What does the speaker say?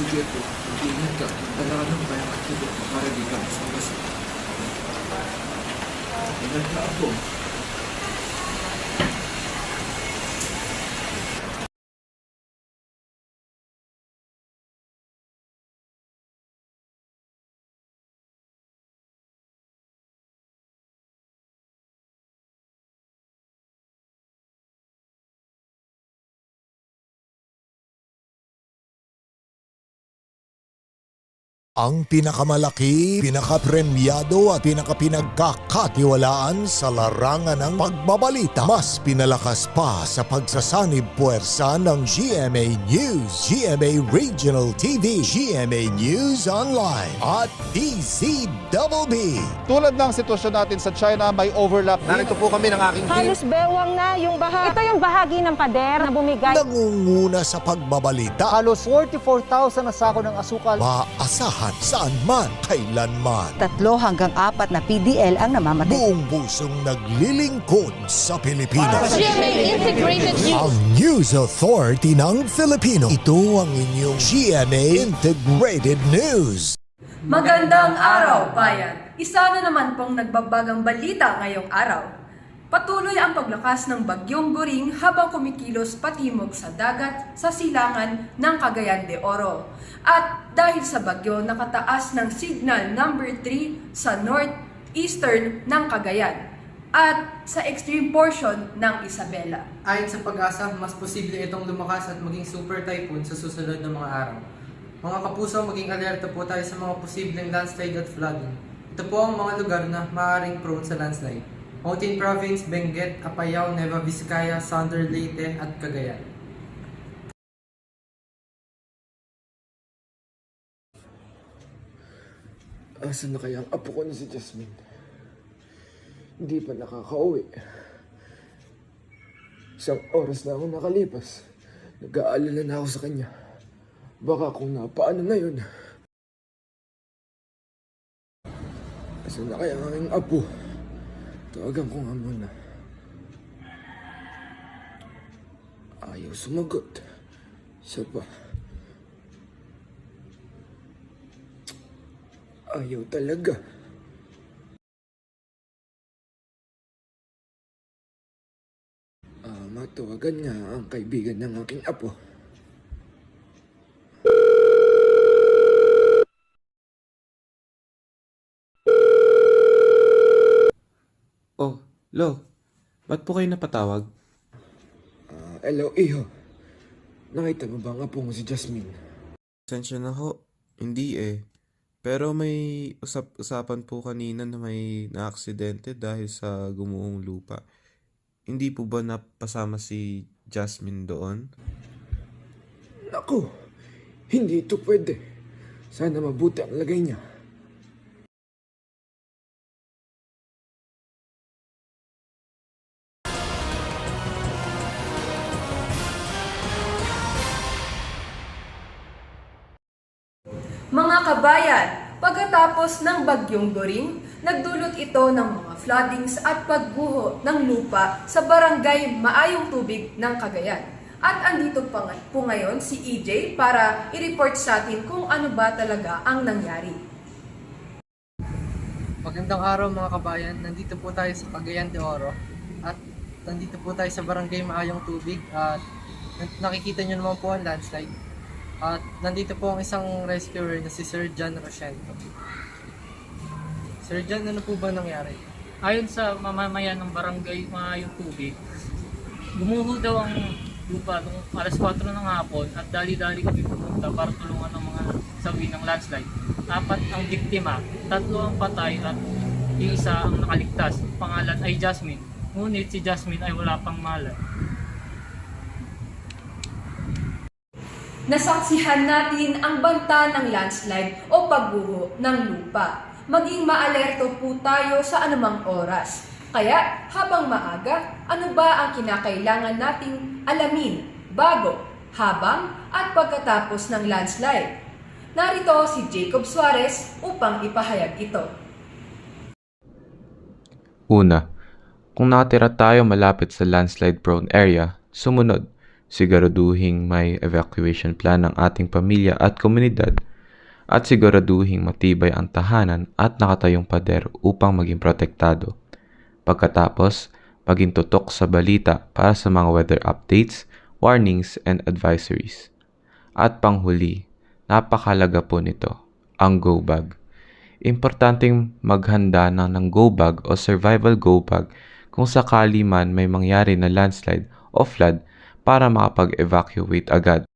sige po. Mag-iingat ka. Dala ka ng bayang at tubo para di ka mas magasok. Ingat ka po. Ang pinakamalaki, pinakapremyado at pinakapinagkakatiwalaan sa larangan ng pagbabalita. Mas pinalakas pa sa pagsasanib puwersa ng GMA News, GMA Regional TV, GMA News Online at DZBB. Tulad ng sitwasyon natin sa China, may overlap din. Narito po kami ng aking team. Halos bewang na yung baha. Ito yung bahagi ng pader na bumigay. Nangunguna sa pagbabalita. Halos 44,000 na sako ng asukal. Maasahan saan man, kailanman. 3 hanggang 4 na PDL ang namamatay. Buong pusong naglilingkod sa Pilipinas. GMA Integrated News. Ang News Authority ng Filipino. Ito ang inyong GMA Integrated News. Magandang araw, bayan! Isa na naman pong nagbabagang balita ngayong araw. Patuloy ang paglakas ng bagyong Goring habang kumikilos patimog sa dagat sa silangan ng Cagayan de Oro. At dahil sa bagyo, nakataas ng signal number 3 sa northeastern ng Cagayan at sa extreme portion ng Isabela. Ayon sa pag-asa, mas posible itong lumakas at maging super typhoon sa susunod na mga araw. Mga kapuso, maging alerto po tayo sa mga posibleng landslide at flooding. Ito po ang mga lugar na maaaring prone sa landslide. Mountain Province, Benguet, Apayao, Nueva Vizcaya, Sander, Leyte at Cagayan. Asan na kaya ang apo ko na si Jasmine? Hindi pa nakakauwi. 1 oras na ako nakalipas. Nag-aalala na ako sa kanya. Baka kung napaano na yun. Asan na kaya ang aking apo? Tawagan ko nga muna. Ayaw sumagot. Siya pa. Ayaw talaga. Matawagan nga ang kaibigan ng aking apo. Oh, Lo, ba't po kayo napatawag? Hello, Iho. Nakita mo ba ang apo mo si Jasmine? Pasensya na ho. Hindi eh. Pero may usapan po kanina na may naaksidente dahil sa gumuhong lupa. Hindi po ba napasama si Jasmine doon? Naku, hindi ito pwede. Sana mabuti ang lagay niya. Mga kabayan, pagkatapos ng bagyong Goring, nagdulot ito ng mga floodings at pagguho ng lupa sa barangay Maayong Tubig ng Cagayan. At andito po ngayon si EJ para i-report sa atin kung ano ba talaga ang nangyari. Magandang araw mga kabayan, nandito po tayo sa Cagayan de Oro at nandito po tayo sa barangay Maayong Tubig at nakikita nyo naman po ang landslide. At nandito po ang isang rescuer na si Sir John Rosento. Sir John, ano po ba nangyari? Ayon sa mamamayan ng barangay Maayong Tubig, gumuho daw ang lupa noong alas 4 ng hapon at dali-dali kami pumunta para tulungan ng mga sawi ng landslide. 4 ang biktima, 3 ang patay at isa ang nakaligtas. Pangalan ay Jasmine, ngunit si Jasmine ay wala pang malay. Nasaksihan natin ang banta ng landslide o pagguho ng lupa. Maging maalerto po tayo sa anumang oras. Kaya habang maaga, ano ba ang kinakailangan nating alamin bago, habang at pagkatapos ng landslide? Narito si Jacob Suarez upang ipahayag ito. Una, kung nakatira tayo malapit sa landslide-prone area, sumunod. siguraduhing may evacuation plan ng ating pamilya at komunidad, at siguraduhing matibay ang tahanan at nakatayong pader upang maging protektado. Pagkatapos, maging tutok sa balita para sa mga weather updates, warnings, and advisories. At panghuli, napakalaga po nito, ang go bag. Importanteng maghanda ng go bag o survival go bag kung sakali man may mangyari na landslide o flood para makapag-evacuate agad.